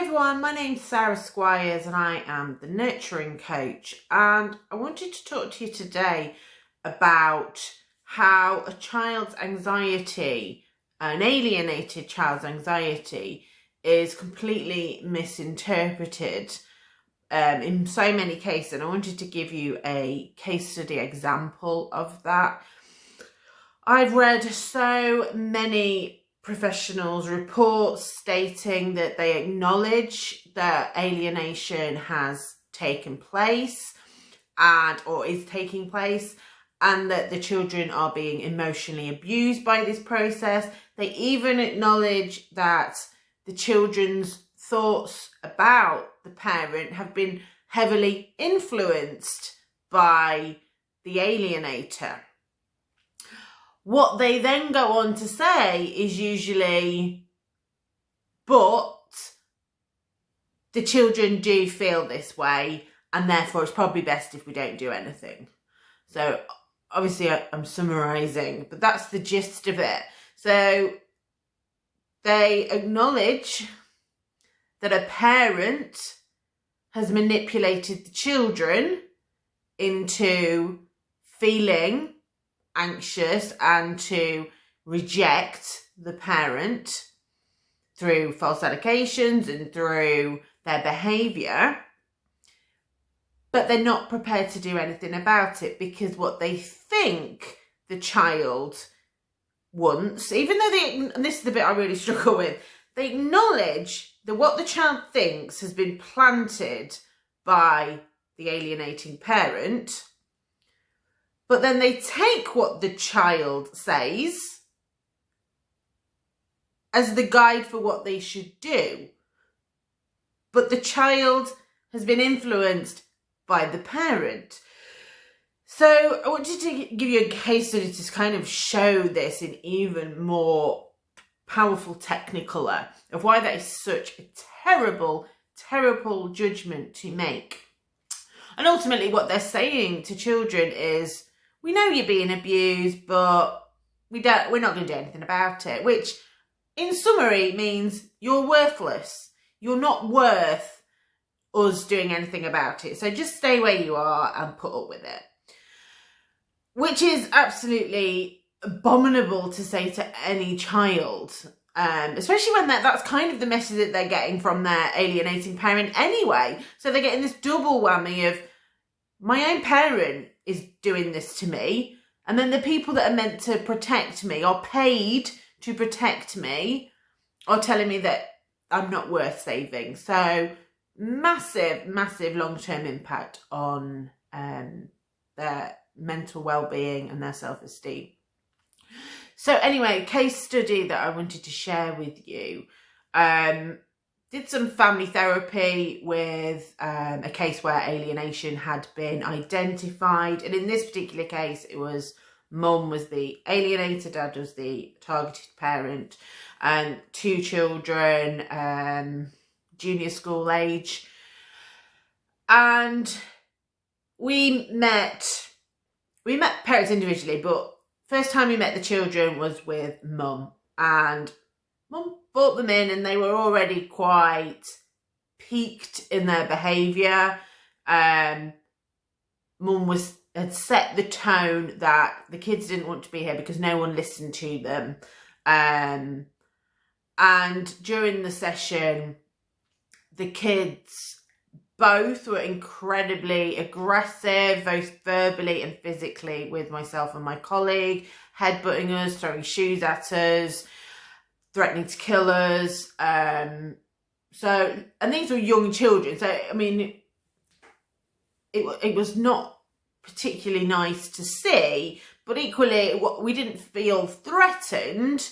everyone, my name's Sarah Squires and I am the nurturing coach, and I wanted to talk to you today about how a child's anxiety, an alienated child's anxiety, is completely misinterpreted in so many cases, and I wanted to give you a case study example of that. I've read so many professionals' reports stating that they acknowledge that alienation has taken place or is taking place, and that the children are being emotionally abused by this process. They even acknowledge that the children's thoughts about the parent have been heavily influenced by the alienator. What they then go on to say is usually, but the children do feel this way, and therefore it's probably best if we don't do anything. So obviously I'm summarising, but that's the gist of it. So they acknowledge that a parent has manipulated the children into feeling anxious and to reject the parent through false allegations and through their behaviour, but they're not prepared to do anything about it, because what they think the child wants, even though and this is the bit I really struggle with, they acknowledge that what the child thinks has been planted by the alienating parent, but then they take what the child says as the guide for what they should do. But the child has been influenced by the parent. So I wanted to give you a case study to kind of show this in even more powerful technicolor of why that is such a terrible, terrible judgment to make. And ultimately what they're saying to children is, we know you're being abused, but we're not going to do anything about it, which in summary means you're worthless. You're not worth us doing anything about it. So just stay where you are and put up with it. Which is absolutely abominable to say to any child, especially when that's kind of the message that they're getting from their alienating parent anyway. So they're getting this double whammy of, my own parent is doing this to me, and then the people that are meant to protect me, or paid to protect me, are telling me that I'm not worth saving. So massive, massive long-term impact on their mental well-being and their self-esteem. So anyway, case study that I wanted to share with you. Did some family therapy with a case where alienation had been identified. And in this particular case, it was mum was the alienator, dad was the targeted parent, and two children, junior school age. And we met parents individually, but first time we met the children was with mum, and mum brought them in and they were already quite peaked in their behaviour. Mum had set the tone that the kids didn't want to be here because no one listened to them. And during the session, the kids both were incredibly aggressive, both verbally and physically, with myself and my colleague, headbutting us, throwing shoes at us, threatening to kill us. And these were young children. So, I mean, it was not particularly nice to see, but equally we didn't feel threatened.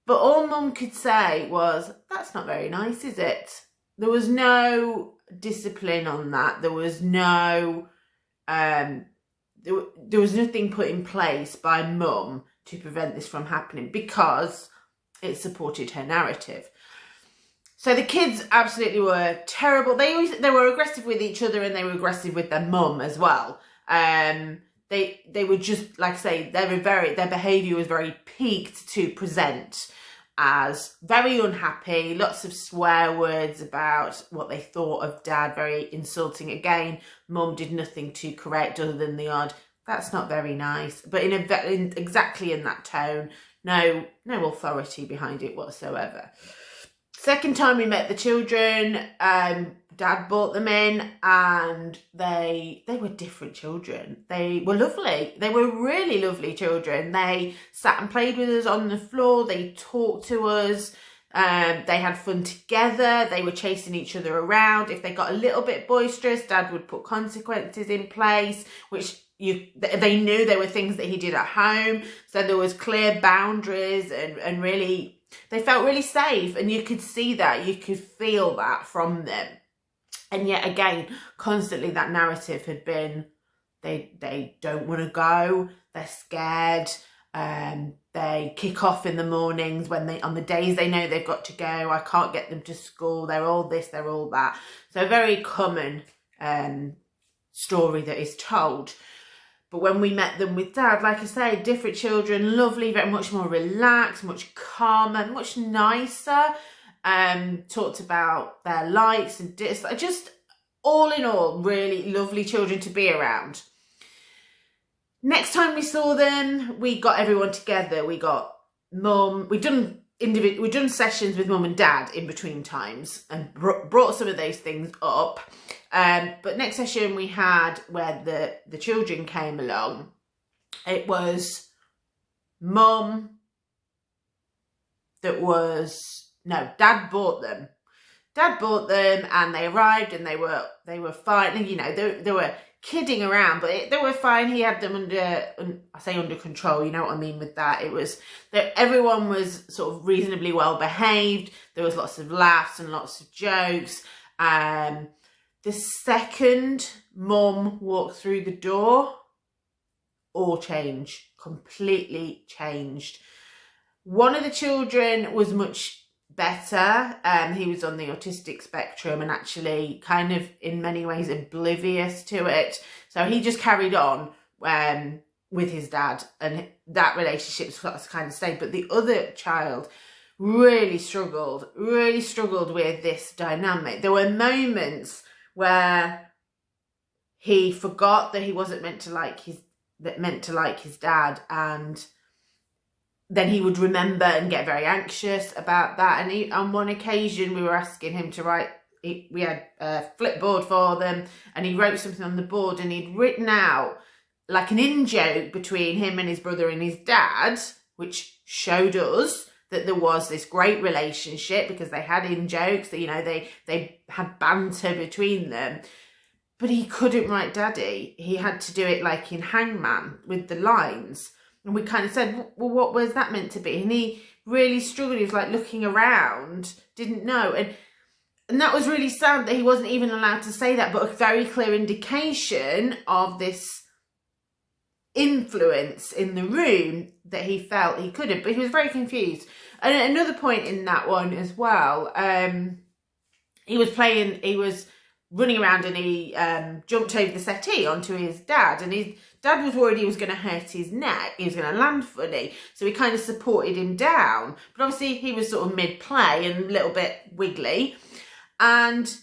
But all mum could say was, that's not very nice, is it? There was no discipline on that. There was no, there was nothing put in place by mum to prevent this from happening, because it supported her narrative. So the kids absolutely were terrible. They were aggressive with each other, and they were aggressive with their mum as well. They were just, like I say, their behaviour was very peaked to present. as very unhappy, lots of swear words about what they thought of dad, very insulting. Again, mum did nothing to correct other than the odd, that's not very nice, but exactly in that tone, no authority behind it whatsoever. Second time we met the children, dad brought them in, and they were different children. They were lovely. They were really lovely children. They sat and played with us on the floor. They talked to us. They had fun together. They were chasing each other around. If they got a little bit boisterous, dad would put consequences in place, which they knew there were things that he did at home. So there was clear boundaries, and really, they felt really safe, and you could see that, you could feel that from them. And yet again, constantly that narrative had been, they don't want to go, they're scared, they kick off in the mornings on the days they know they've got to go, I can't get them to school, they're all this, they're all that. So a very common story that is told. But when we met them with dad, like I say, different children, lovely, very much more relaxed, much calmer, much nicer. Talked about their likes and dislikes. Just all in all, really lovely children to be around. Next time we saw them, we got everyone together. We got mum. We'd done sessions with mum and dad in between times, and brought some of those things up. But next session we had, where the children came along, it was mum dad bought them. Dad bought them, and they arrived, and they were fine. You know, they were kidding around, but they were fine. He had them under control. You know what I mean with that. It was that everyone was sort of reasonably well behaved. There was lots of laughs and lots of jokes. The second mum walked through the door, all changed, completely changed. One of the children was much better. He was on the autistic spectrum, and actually kind of in many ways oblivious to it. So he just carried on with his dad, and that relationship kind of stayed. But the other child really struggled with this dynamic. There were moments where he forgot that he wasn't meant to like his dad, and then he would remember and get very anxious about that. And on one occasion, we were asking him to write. We had a flipboard for them, and he wrote something on the board, and he'd written out like an in-joke between him and his brother and his dad, which showed us that there was this great relationship because they had in-jokes, that, you know, they had banter between them. But he couldn't write daddy. He had to do it like in Hangman with the lines. And we kind of said, well, what was that meant to be? And he really struggled. He was like looking around, didn't know. And that was really sad that he wasn't even allowed to say that, but a very clear indication of this influence in the room that he felt he couldn't. But he was very confused. And at another point in that one as well, he was running around, and he jumped over the settee onto his dad, and his dad was worried he was going to hurt his neck, he was going to land funny, so he kind of supported him down. But obviously he was sort of mid-play and a little bit wiggly, and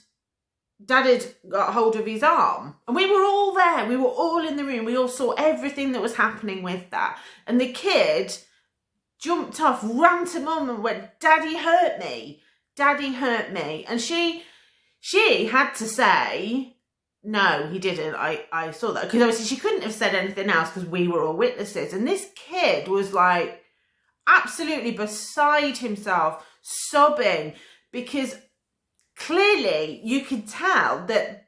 dad had got hold of his arm, and we were all there, we were all in the room, we all saw everything that was happening with that. And the kid jumped off, ran to mum and went, daddy hurt me, and she had to say, no, he didn't. I saw that. Because obviously she couldn't have said anything else because we were all witnesses. And this kid was like absolutely beside himself, sobbing, because clearly you could tell that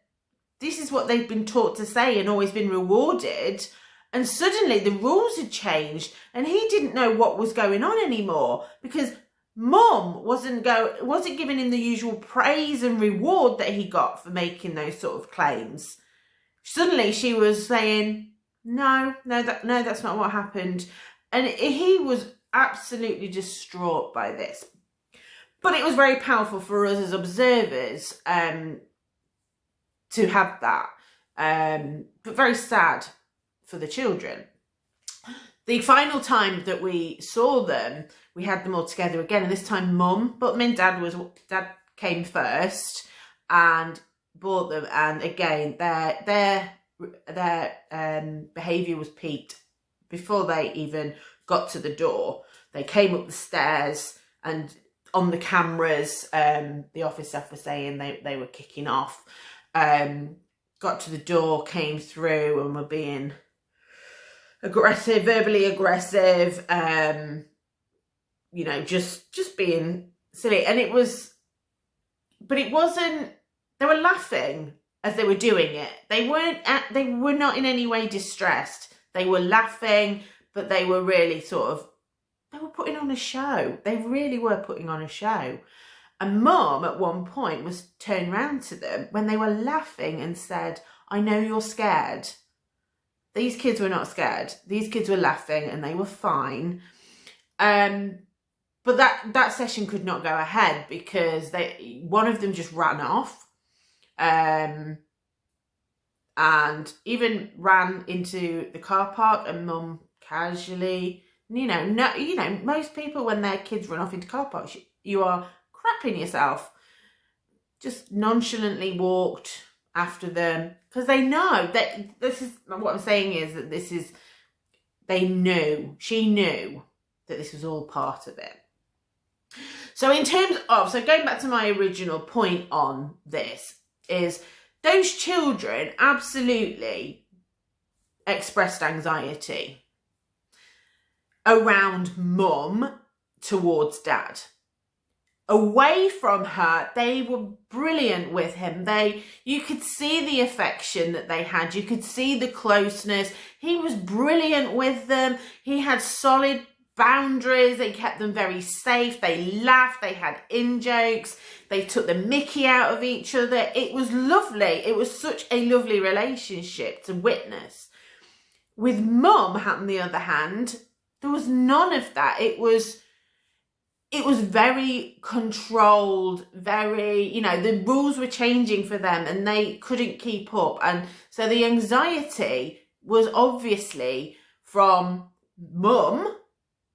this is what they've been taught to say and always been rewarded. And suddenly the rules had changed, and he didn't know what was going on anymore, because mum wasn't giving him the usual praise and reward that he got for making those sort of claims. Suddenly she was saying, no, that's not what happened. And he was absolutely distraught by this. But it was very powerful for us as observers to have that. But very sad for the children. The final time that we saw them, we had them all together again, and this time Mum, but Dad came first and bought them, and again their behaviour was peaked before they even got to the door. They came up the stairs, and on the cameras, the office staff were saying they were kicking off. Got to the door, came through, and were being aggressive, verbally aggressive, you know, just being silly. And it wasn't, they were laughing as they were doing it. They were not in any way distressed. They were laughing, but they were really they were putting on a show. They really were putting on a show. And Mum at one point was turned round to them when they were laughing and said, "I know you're scared." These kids were not scared. These kids were laughing and they were fine. But that session could not go ahead because one of them just ran off. And even ran into the car park, and Mum casually, most people, when their kids run off into car parks, you are crapping yourself. Just nonchalantly walked after them because they know that this is what I'm saying is that she knew that this was all part of it. So going back to my original point on this, is those children absolutely expressed anxiety around Mum towards Dad. Away from her, they were brilliant with him. You could see the affection that they had. You could see the closeness. He was brilliant with them. He had solid boundaries. They kept them very safe. They laughed. They had in-jokes. They took the mickey out of each other. It was lovely. It was such a lovely relationship to witness. With Mum, on the other hand, there was none of that. It was very controlled, very, the rules were changing for them and they couldn't keep up. And so the anxiety was obviously from Mum,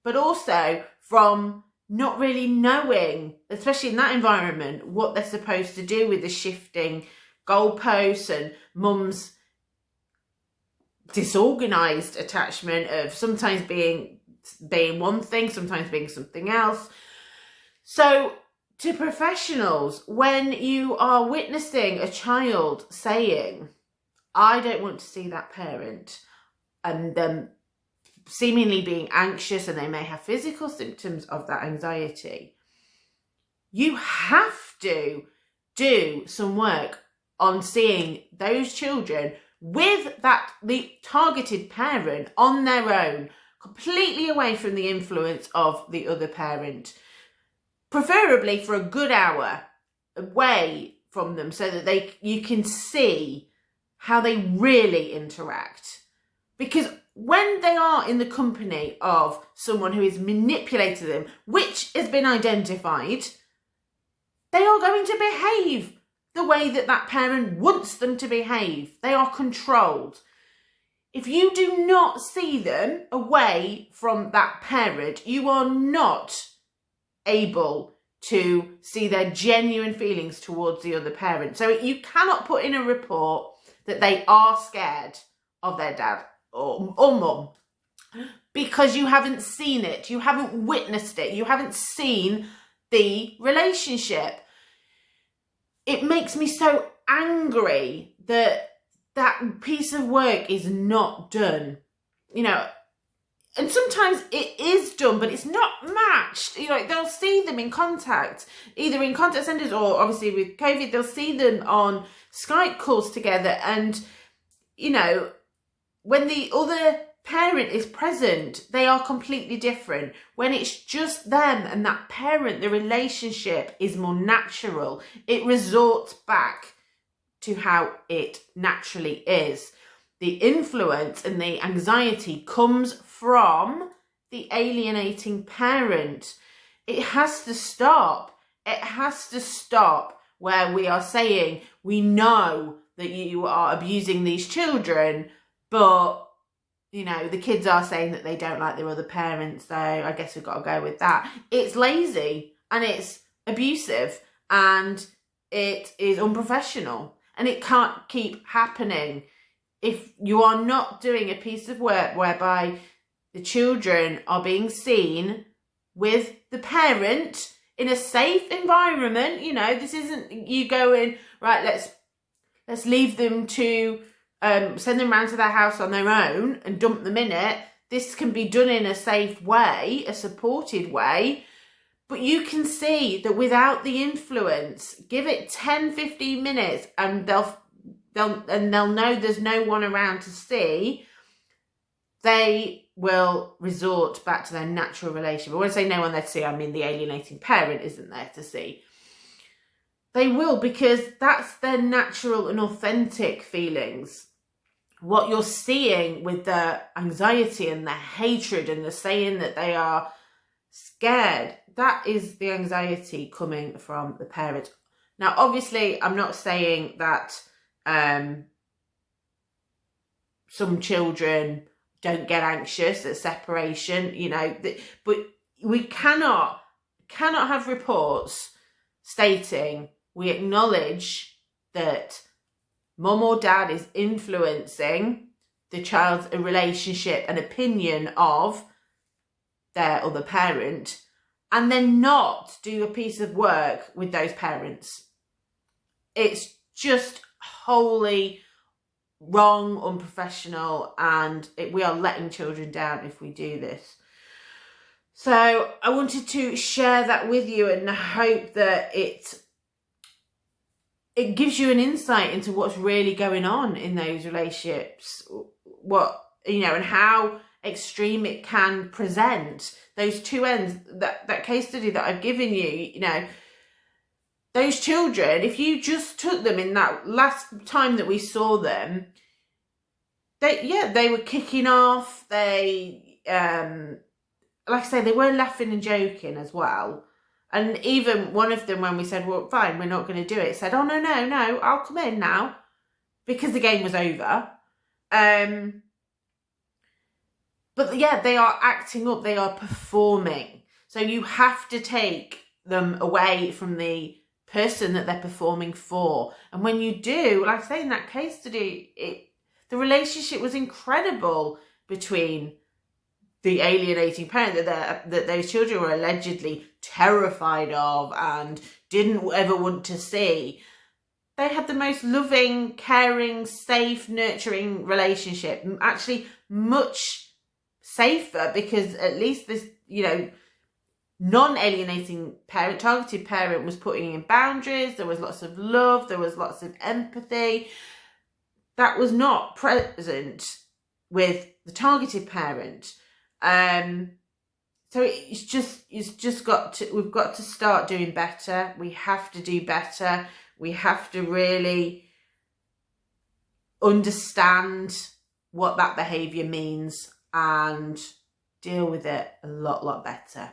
but also from not really knowing, especially in that environment, what they're supposed to do with the shifting goalposts and Mum's disorganised attachment of sometimes being one thing, sometimes being something else. So to professionals, when you are witnessing a child saying, "I don't want to see that parent," and them seemingly being anxious, and they may have physical symptoms of that anxiety, you have to do some work on seeing those children with the targeted parent on their own, completely away from the influence of the other parent, preferably for a good hour away from them, so that you can see how they really interact. Because when they are in the company of someone who is manipulating them, which has been identified, they are going to behave the way that parent wants them to behave. They are controlled. If you do not see them away from that parent, you are not able to see their genuine feelings towards the other parent. So you cannot put in a report that they are scared of their dad or Mum, because you haven't seen it, you haven't witnessed it, you haven't seen the relationship. It makes me so angry that piece of work is not done, and sometimes it is done, but it's not matched. They'll see them in contact, either in contact centres or obviously with COVID, they'll see them on Skype calls together. And, when the other parent is present, they are completely different. When it's just them and that parent, the relationship is more natural. It resorts back to how it naturally is. The influence and the anxiety comes from the alienating parent. It has to stop. It has to stop where we are saying, we know that you are abusing these children, but you know, the kids are saying that they don't like their other parents, so I guess we've got to go with that. It's lazy and it's abusive and it is unprofessional, and it can't keep happening. If you are not doing a piece of work whereby the children are being seen with the parent in a safe environment, you know, this isn't you going, right, let's leave them to send them round to their house on their own and dump them in it. This can be done in a safe way, a supported way. But you can see that without the influence, give it 10, 15 minutes and they'll know there's no one around to see, they will resort back to their natural relationship. When I say no one there to see, I mean the alienating parent isn't there to see. They will, because that's their natural and authentic feelings. What you're seeing with the anxiety and the hatred and the saying that they are scared, that is the anxiety coming from the parent. Now, obviously, I'm not saying that some children don't get anxious at separation, you know, but we cannot have reports stating we acknowledge that mum or dad is influencing the child's relationship and opinion of their other parent, and then not do a piece of work with those parents. It's just wholly wrong, unprofessional, and we are letting children down if we do this. So I wanted to share that with you, and I hope that it gives you an insight into what's really going on in those relationships, what, you know, and how extreme it can present. Those two ends, that case study that I've given you, you know, those children, if you just took them in that last time that we saw them, they were kicking off. They, like I say, they were laughing and joking as well. And even one of them, when we said, well, fine, we're not going to do it, said, oh, no, I'll come in now, because the game was over. But yeah, they are acting up, they are performing. So you have to take them away from the person that they're performing for. And when you do, like I say, in that case study, the relationship was incredible between the alienating parent that those children were allegedly terrified of and didn't ever want to see. They had the most loving, caring, safe, nurturing relationship. Actually, much safer, because at least this, you know, non-alienating parent, targeted parent, was putting in boundaries. There was lots of love. There was lots of empathy. That was not present with the targeted parent. So it's just got to, we've got to start doing better. We have to do better. We have to really understand what that behaviour means and deal with it a lot better.